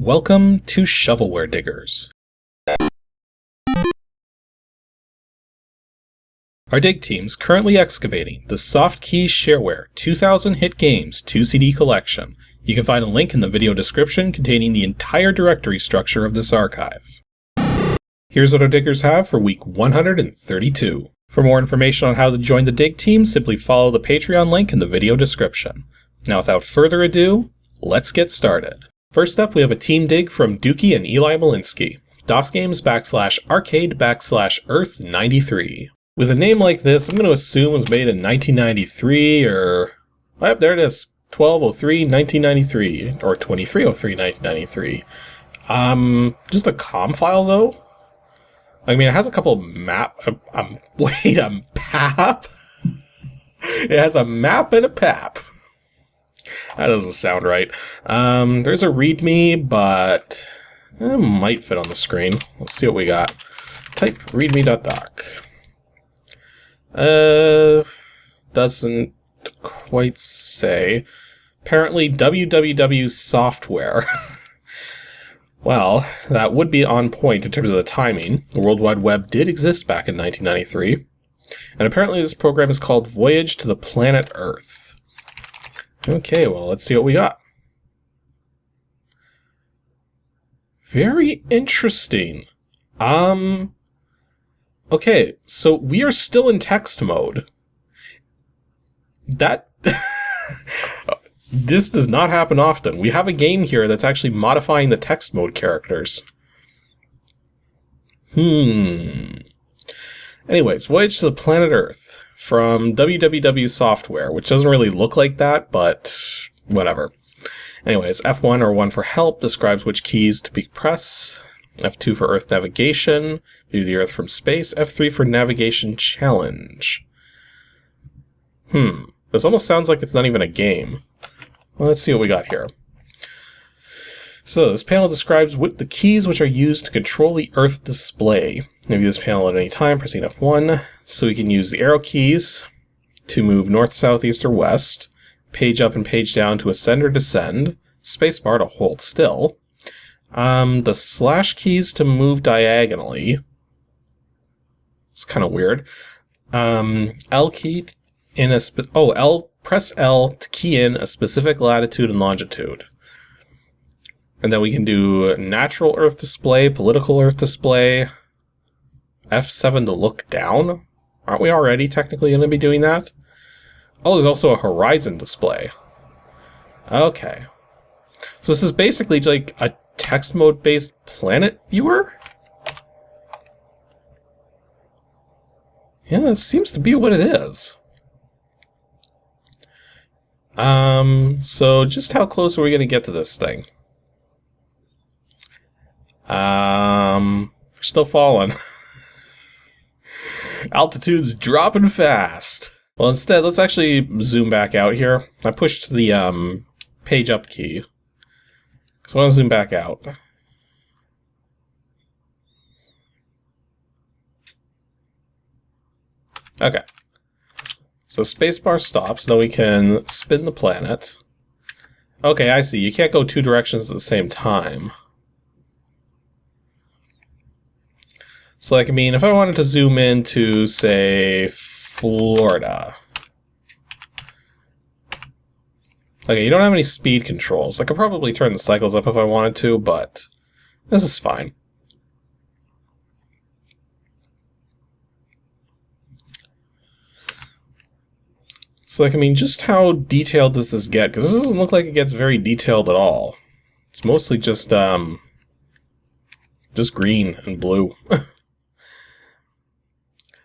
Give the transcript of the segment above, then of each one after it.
Welcome to Shovelware Diggers. Our dig team's currently excavating the Softkey Shareware 2000 Hit Games 2CD collection. You can find a link in the video description containing the entire directory structure of this archive. Here's what our diggers have for week 132. For more information on how to join the dig team, simply follow the Patreon link in the video description. Now without further ado, let's get started. First up, we have a team dig from Dookie and Eli Malinsky. DOSGAMES /arcade /Earth93. With a name like this, I'm going to assume it was made in 1993 or... Oh, there it is. 12/03/1993 or 23/03/1993. Just a COM file though? I mean, it has a couple map... wait, a PAP? It has a map and a PAP. That doesn't sound right. There's a README, but it might fit on the screen. Let's see what we got. Type readme.doc. Doesn't quite say. Apparently www software. Well, that would be on point in terms of the timing. The World Wide Web did exist back in 1993. And apparently this program is called Voyage to the Planet Earth. Okay, well, let's see what we got. Very interesting. Okay, so we are still in text mode. That... This does not happen often. We have a game here that's actually modifying the text mode characters. Anyways, Voyage to the Planet Earth from www software, which doesn't really look like that, but whatever. Anyways, F1 or 1 for help describes which keys to press. F2 for Earth navigation, view the Earth from space. F3 for navigation challenge. This almost sounds like it's not even a game. Well, let's see what we got here. So this panel describes the keys which are used to control the Earth display. View this panel at any time, pressing F1. So we can use the arrow keys to move north, south, east, or west. Page up and page down to ascend or descend. Spacebar to hold still. The slash keys to move diagonally. It's kind of weird. L key in a press L to key in a specific latitude and longitude. And then we can do natural Earth display, political Earth display. F7 to look down. Aren't we already technically going to be doing that? Oh, there's also a horizon display. Okay. So this is basically like a text mode based planet viewer? Yeah, that seems to be what it is. So just how close are we going to get to this thing? We're still falling. Altitude's dropping fast. Well, instead, let's actually zoom back out here. I pushed the page up key. So I want to zoom back out. Okay. So spacebar stops, then we can spin the planet. Okay, I see. You can't go two directions at the same time. So like, I mean, if I wanted to zoom into, say, Florida. Okay, you don't have any speed controls. I could probably turn the cycles up if I wanted to, but this is fine. So like, I mean, just how detailed does this get? Because this doesn't look like it gets very detailed at all. It's mostly just green and blue.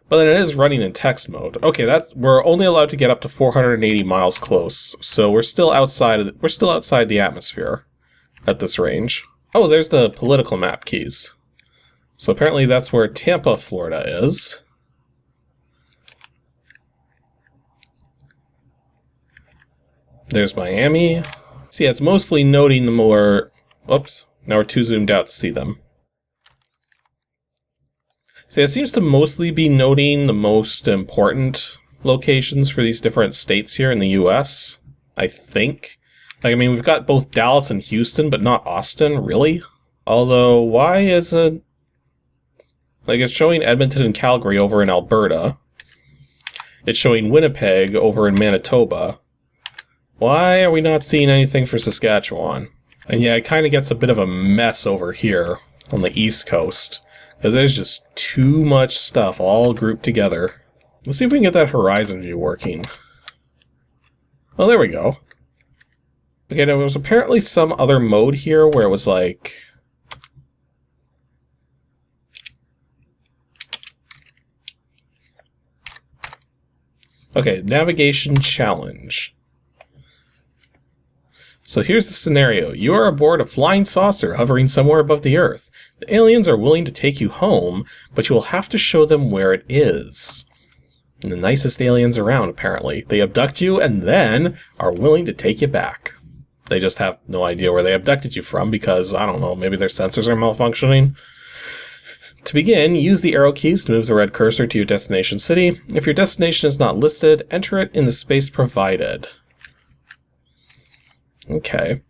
But then it is running in text mode. Okay, we're only allowed to get up to 480 miles close, so we're still outside the atmosphere at this range. Oh, there's the political map keys. So apparently that's where Tampa, Florida is. There's Miami. See, it's mostly noting the more... Oops, now we're too zoomed out to see them. See, it seems to mostly be noting the most important locations for these different states here in the US, I think. Like, I mean, we've got both Dallas and Houston, but not Austin, really? Although, why isn't... Like, it's showing Edmonton and Calgary over in Alberta. It's showing Winnipeg over in Manitoba. Why are we not seeing anything for Saskatchewan? And yeah, it kind of gets a bit of a mess over here on the East Coast. Because there's just too much stuff all grouped together. Let's see if we can get that horizon view working. Oh, there we go. Okay, there was apparently some other mode here where it was like... Okay, navigation challenge. So here's the scenario. You are aboard a flying saucer hovering somewhere above the Earth. The aliens are willing to take you home, but you will have to show them where it is. And the nicest aliens around, apparently. They abduct you and then are willing to take you back. They just have no idea where they abducted you from because, I don't know, maybe their sensors are malfunctioning. To begin, use the arrow keys to move the red cursor to your destination city. If your destination is not listed, enter it in the space provided. Okay.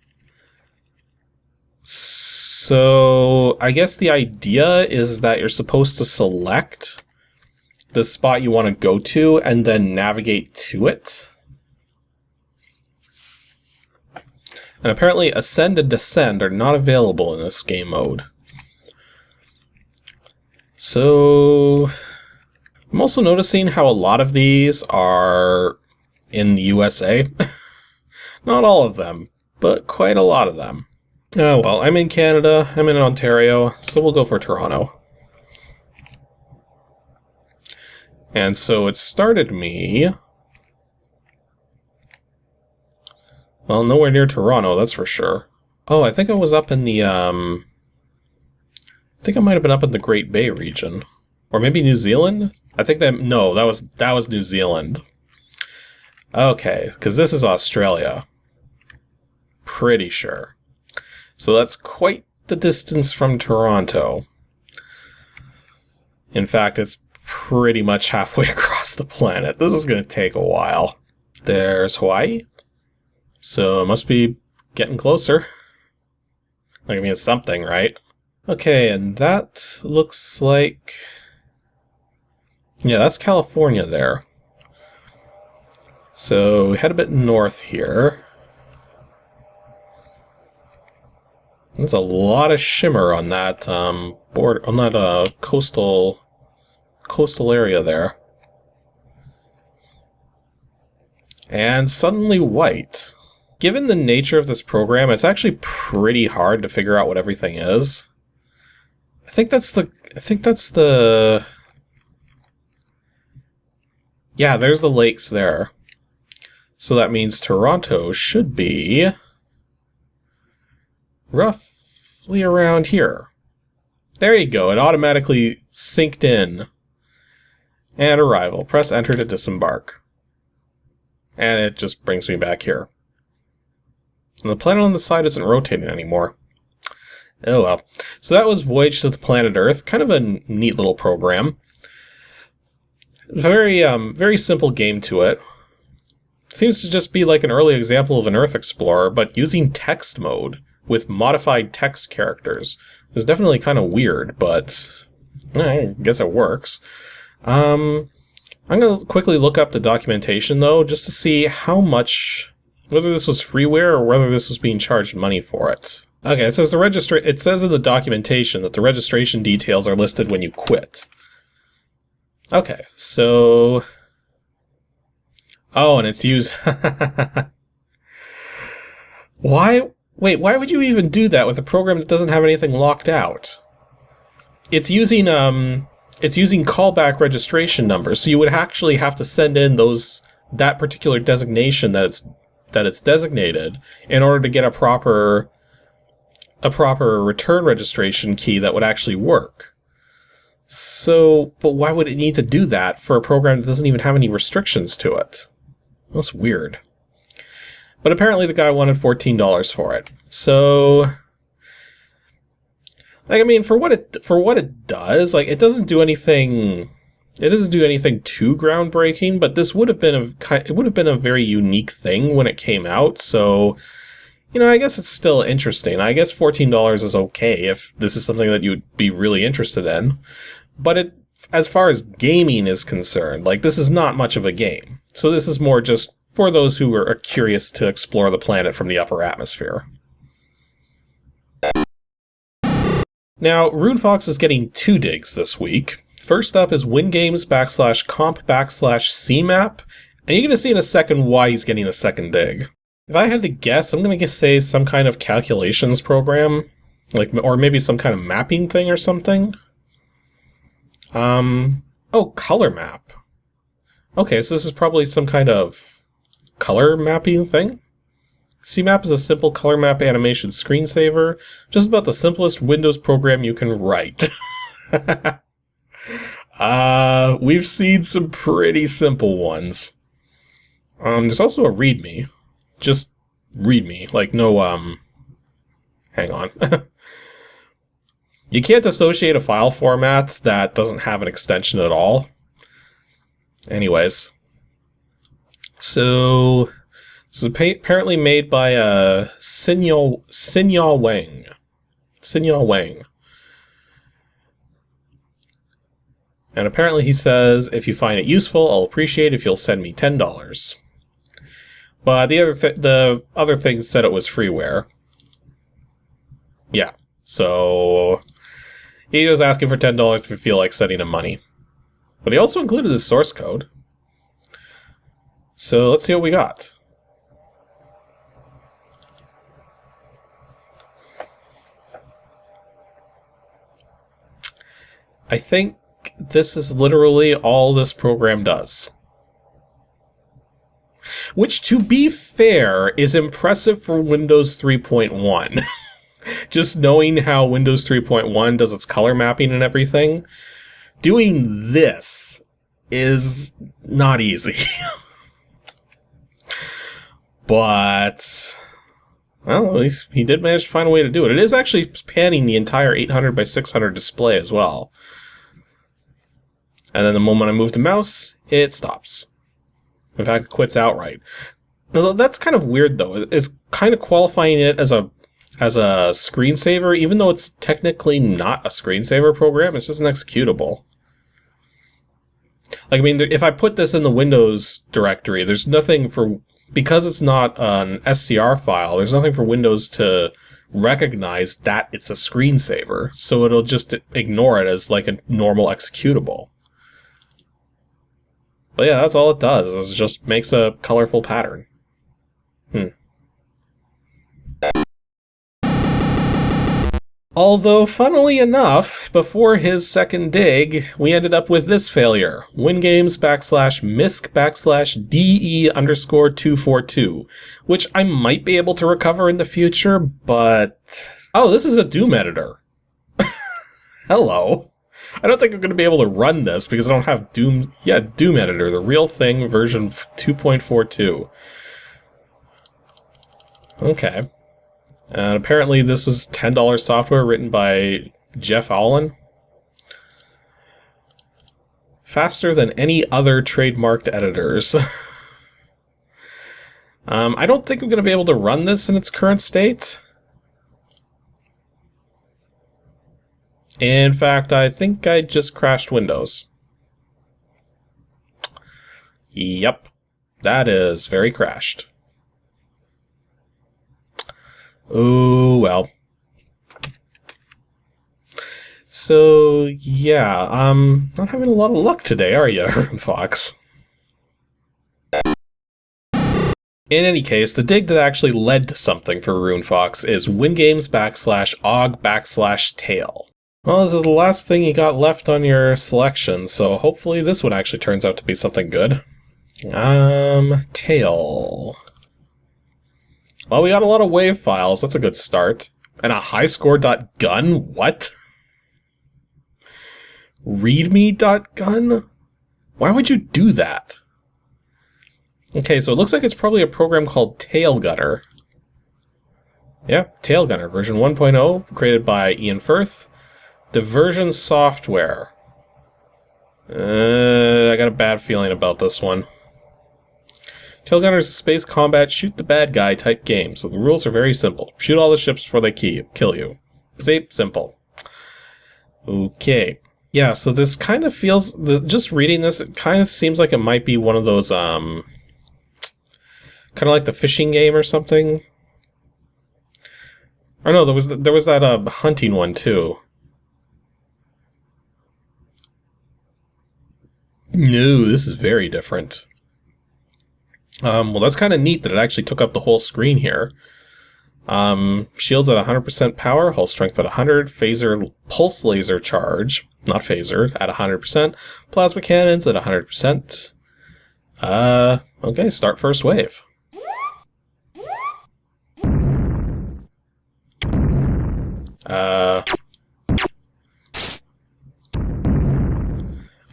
So, I guess the idea is that you're supposed to select the spot you want to go to and then navigate to it. And apparently ascend and descend are not available in this game mode. So, I'm also noticing how a lot of these are in the USA. Not all of them, but quite a lot of them. Oh well, I'm in Canada, I'm in Ontario, so we'll go for Toronto. And so it started me... Well, nowhere near Toronto, that's for sure. Oh, I think I was up in the, I think I might have been up in the Great Bay region. Or maybe New Zealand? I think that... No, that was New Zealand. Okay, because this is Australia. Pretty sure. So that's quite the distance from Toronto. In fact, it's pretty much halfway across the planet. This is going to take a while. There's Hawaii. So it must be getting closer. Like, I mean, it's something, right? Okay, and that looks like... Yeah, that's California there. So we head a bit north here. There's a lot of shimmer on that border, on that coastal area there. And suddenly white. Given the nature of this program, it's actually pretty hard to figure out what everything is. I think that's the... Yeah, there's the lakes there. So that means Toronto should be roughly around here. There you go, it automatically synced in. And arrival. Press enter to disembark. And it just brings me back here. And the planet on the side isn't rotating anymore. Oh well. So that was Voyage to the Planet Earth. Kind of a neat little program. Very, very simple game to it. Seems to just be like an early example of an Earth Explorer, but using text mode with modified text characters. It's definitely kind of weird, but I guess it works. I'm going to quickly look up the documentation, though, just to see how much... Whether this was freeware or whether this was being charged money for it. Okay, it says it says in the documentation that the registration details are listed when you quit. Okay, so... Oh, and it's used... Why... Wait, why would you even do that with a program that doesn't have anything locked out? It's using callback registration numbers, so you would actually have to send in that particular designation that it's designated in order to get a proper return registration key that would actually work. So, but why would it need to do that for a program that doesn't even have any restrictions to it? That's weird. But apparently the guy wanted $14 for it. So, like, I mean, for what it does, like, it doesn't do anything. It doesn't do anything too groundbreaking, but this would have been a very unique thing when it came out. So, you know, I guess it's still interesting. I guess $14 is okay if this is something that you'd be really interested in. But as far as gaming is concerned, like, this is not much of a game. So this is more just for those who are curious to explore the planet from the upper atmosphere. Now, RuneFox is getting 2 digs this week. First up is WINGAMES /comp /CMAP, and you're going to see in a second why he's getting a second dig. If I had to guess, I'm going to say some kind of calculations program, like, or maybe some kind of mapping thing or something. Oh, color map. Okay, so this is probably some kind of color mapping thing. CMAP is a simple color map animation screensaver, just about the simplest Windows program you can write. We've seen some pretty simple ones. There's also a README. Just README, like no, hang on. You can't associate a file format that doesn't have an extension at all. Anyways. So, this is apparently made by Sinyal Wang. Sinyal Wang. And apparently he says, if you find it useful, I'll appreciate if you'll send me $10. But the other thing said it was freeware. Yeah, so he was asking for $10 if you feel like sending him money. But he also included his source code. So let's see what we got. I think this is literally all this program does. Which, to be fair, is impressive for Windows 3.1. Just knowing how Windows 3.1 does its color mapping and everything, doing this is not easy. But, well, at least he did manage to find a way to do it. It is actually panning the entire 800 by 600 display as well. And then the moment I move the mouse, it stops. In fact, it quits outright. Now, that's kind of weird, though. It's kind of qualifying it as a screensaver, even though it's technically not a screensaver program. It's just an executable. Like, I mean, if I put this in the Windows directory, there's nothing for... Because it's not an SCR file, there's nothing for Windows to recognize that it's a screensaver. So it'll just ignore it as like a normal executable. But yeah, that's all it does, is it just makes a colorful pattern. Although, funnily enough, before his second dig, we ended up with this failure. WinGames /misc /DE_242, which I might be able to recover in the future, but... Oh, this is a Doom editor. Hello. I don't think I'm going to be able to run this because I don't have Doom... Yeah, Doom editor, the real thing, version 2.42. Okay. And apparently this was $10 software written by Jeff Allen. Faster than any other trademarked editors. I don't think I'm going to be able to run this in its current state. In fact, I think I just crashed Windows. Yep, that is very crashed. Oh, well. So, yeah, not having a lot of luck today, are you, Fox? In any case, the dig that actually led to something for RuneFox is WinGames /og /tail. Well, this is the last thing you got left on your selection, so hopefully this one actually turns out to be something good. Tail. Well, we got a lot of wave files. That's a good start. And a highscore.gun? What? Readme.gun? Why would you do that? Okay, so it looks like it's probably a program called Tailgunner. Yeah, Tailgunner, version 1.0, created by Ian Firth. Diversion Software. I got a bad feeling about this one. Tail Gunner is a space combat shoot the bad guy type game, so the rules are very simple. Shoot all the ships before they kill you. Simple. Okay. Yeah, so this kind of feels, just reading this, it kind of seems like it might be one of those, kind of like the fishing game or something. Or no, there was that hunting one too. No, this is very different. Well, that's kind of neat that it actually took up the whole screen here. Shields at 100% power, hull strength at 100, phaser pulse laser charge, not phaser, at 100%, plasma cannons at 100%. Okay, start first wave.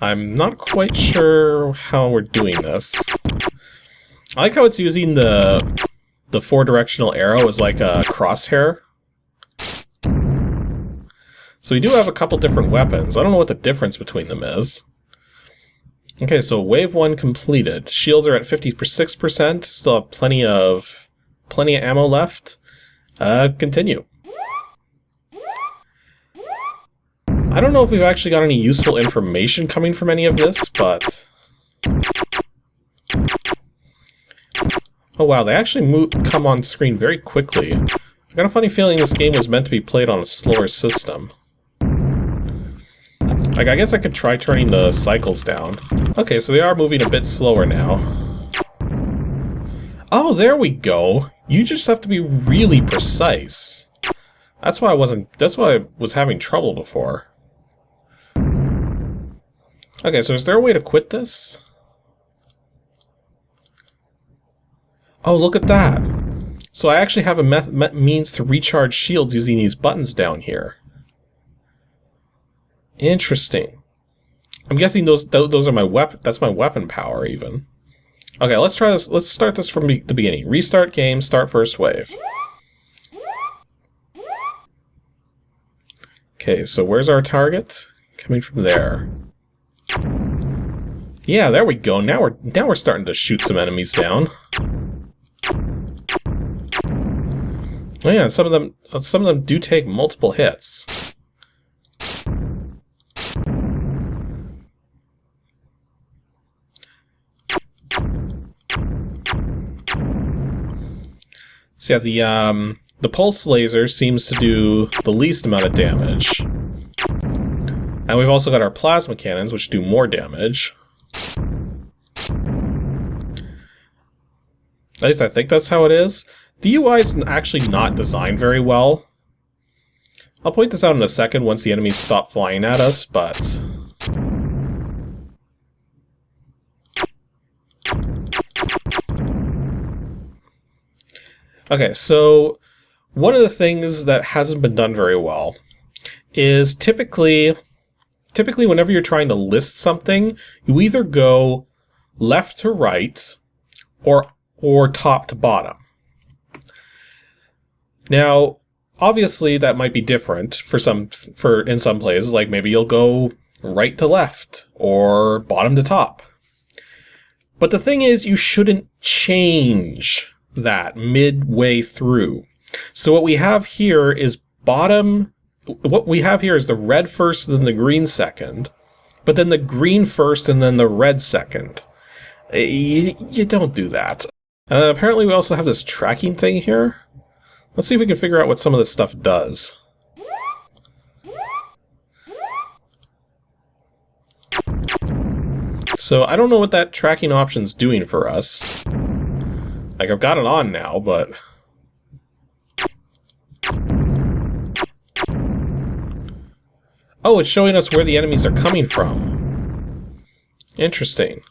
I'm not quite sure how we're doing this. I like how it's using the 4-directional arrow as like a crosshair. So we do have a couple different weapons. I don't know what the difference between them is. Okay, so wave 1 completed. Shields are at 56%. Still have plenty of ammo left. Continue. I don't know if we've actually got any useful information coming from any of this, but... Oh wow, they actually come on screen very quickly. I got a funny feeling this game was meant to be played on a slower system. Like, I guess I could try turning the cycles down. Okay, so they are moving a bit slower now. Oh, there we go! You just have to be really precise. That's why I was having trouble before. Okay, so is there a way to quit this? Oh, look at that! So I actually have a means to recharge shields using these buttons down here. Interesting. I'm guessing those are my weapon. That's my weapon power, even. Okay, let's try this. Let's start this from the beginning. Restart game. Start first wave. Okay, so where's our target? Coming from there. Yeah, there we go. Now we're starting to shoot some enemies down. Oh yeah, some of them do take multiple hits. So yeah, the pulse laser seems to do the least amount of damage. And we've also got our plasma cannons, which do more damage. At least I think that's how it is. The UI is actually not designed very well. I'll point this out in a second once the enemies stop flying at us, but... Okay, so one of the things that hasn't been done very well is typically whenever you're trying to list something, you either go left to right or top to bottom. Now, obviously that might be different in some places, like maybe you'll go right to left or bottom to top. But the thing is, you shouldn't change that midway through. So what we have here is the red first, then the green second, but then the green first and then the red second. You don't do that. Apparently we also have this tracking thing here. Let's see if we can figure out what some of this stuff does. So I don't know what that tracking option's doing for us. Like, I've got it on now, but... Oh, it's showing us where the enemies are coming from. Interesting.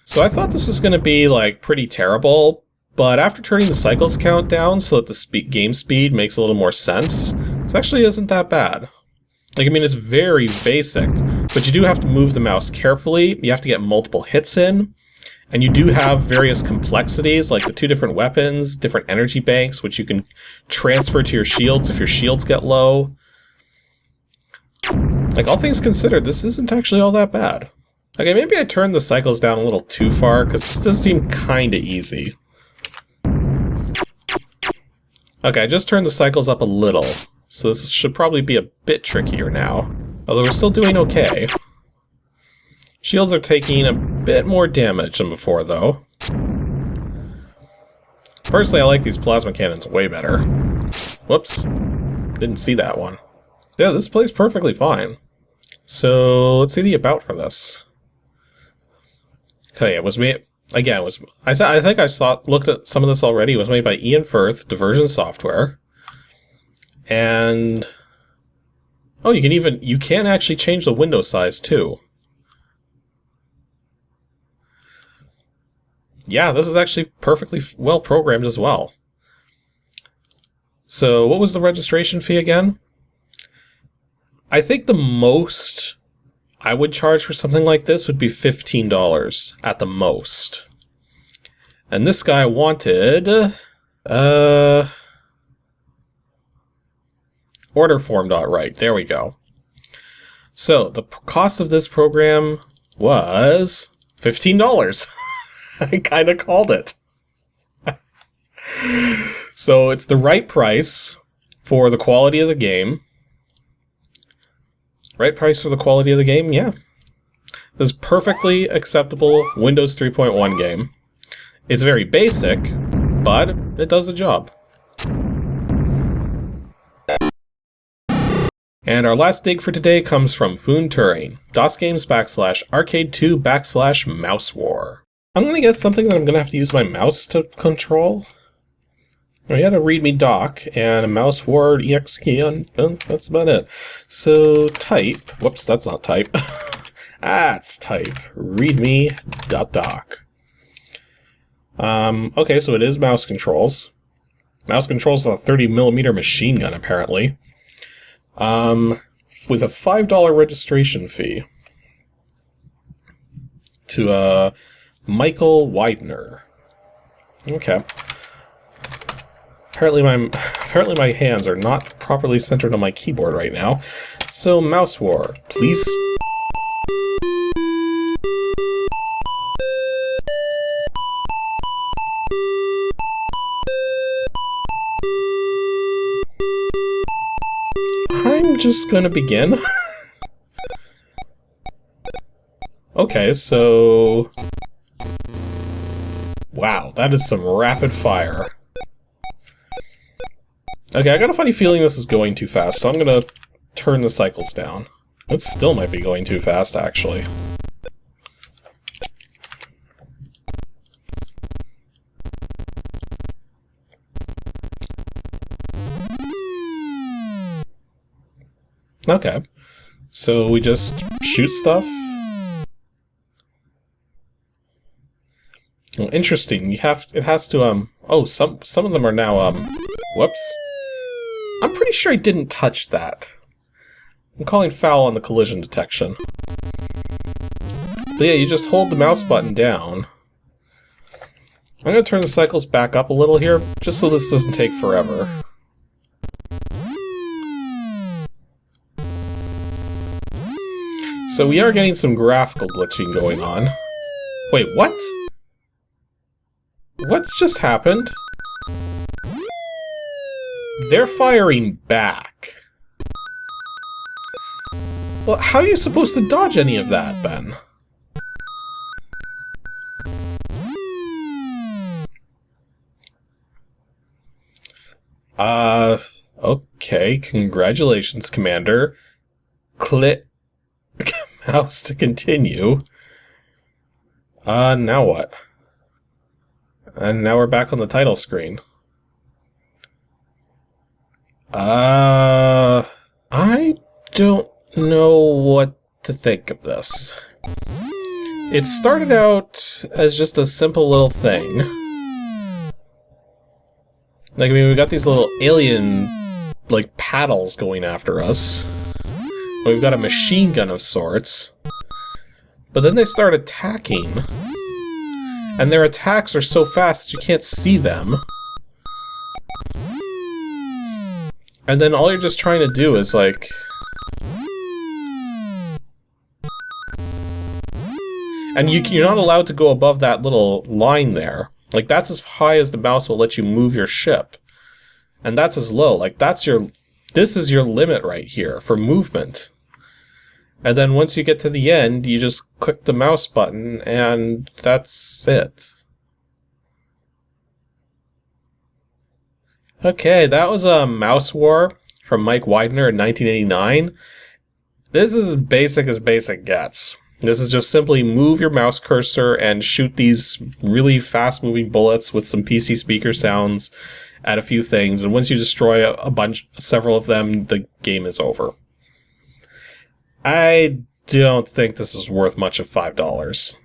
So I thought this was going to be, like, pretty terrible, but after turning the cycles count down so that the game speed makes a little more sense, it actually isn't that bad. Like, I mean, it's very basic, but you do have to move the mouse carefully, you have to get multiple hits in, and you do have various complexities, like the 2 different weapons, different energy banks, which you can transfer to your shields if your shields get low. Like, all things considered, this isn't actually all that bad. Okay, maybe I turned the cycles down a little too far, because this does seem kinda easy. Okay, I just turned the cycles up a little, so this should probably be a bit trickier now. Although we're still doing okay. Shields are taking a bit more damage than before, though. Personally, I like these plasma cannons way better. Whoops. Didn't see that one. Yeah, this plays perfectly fine. So, let's see the about for this. Okay, it was made... Again, it was... I think I looked at some of this already. It was made by Ian Firth, Diversion Software. And... Oh, you can actually change the window size, too. Yeah, this is actually perfectly well programmed as well. So, what was the registration fee again? I think the most I would charge for something like this would be $15 at the most. And this guy wanted... order form.right. There we go. So, the cost of this program was $15. I kind of called it. So, it's the right price for the quality of the game. Right price for the quality of the game? Yeah. This is perfectly acceptable Windows 3.1 game. It's very basic, but it does the job. And our last dig for today comes from Foon Turing. DOSGAMES /arcade2 /MOUSEWAR. I'm gonna guess something that I'm gonna have to use my mouse to control. We had a readme doc and a MOUSEWAR ex key on. That's about it. So type. Whoops, that's not type. That's type. readme.doc. Okay, so it is mouse controls. Mouse controls with a 30mm machine gun, apparently. With a $5 registration fee. To Michael Widener. Okay. Apparently my hands are not properly centered on my keyboard right now. So MOUSEWAR, please. I'm just gonna begin. Okay, so... Wow, that is some rapid fire. Okay, I got a funny feeling this is going too fast, so I'm gonna turn the cycles down. It still might be going too fast, actually. Okay, so we just shoot stuff? Well, interesting. It has to, oh, some of them are now, whoops. I'm pretty sure I didn't touch that. I'm calling foul on the collision detection. But yeah, you just hold the mouse button down. I'm gonna turn the cycles back up a little here, just so this doesn't take forever. So we are getting some graphical glitching going on. Wait, what? What just happened? They're firing back. Well, how are you supposed to dodge any of that, then? Okay, congratulations, Commander. Click mouse to continue. Now what? And now we're back on the title screen. I don't know what to think of this. It started out as just a simple little thing. Like, I mean, we got these little alien, like, paddles going after us. We've got a machine gun of sorts. But then they start attacking. And their attacks are so fast that you can't see them. And then all you're just trying to do is, like... And you're not allowed to go above that little line there. Like, that's as high as the mouse will let you move your ship. And that's as low. Like, this is your limit right here for movement. And then once you get to the end, you just click the mouse button, and that's it. Okay, that was a MOUSEWAR from Mike Widener in 1989. This is as basic gets. This is just simply move your mouse cursor and shoot these really fast-moving bullets with some PC speaker sounds at a few things, and once you destroy several of them, the game is over. I don't think this is worth much of $5.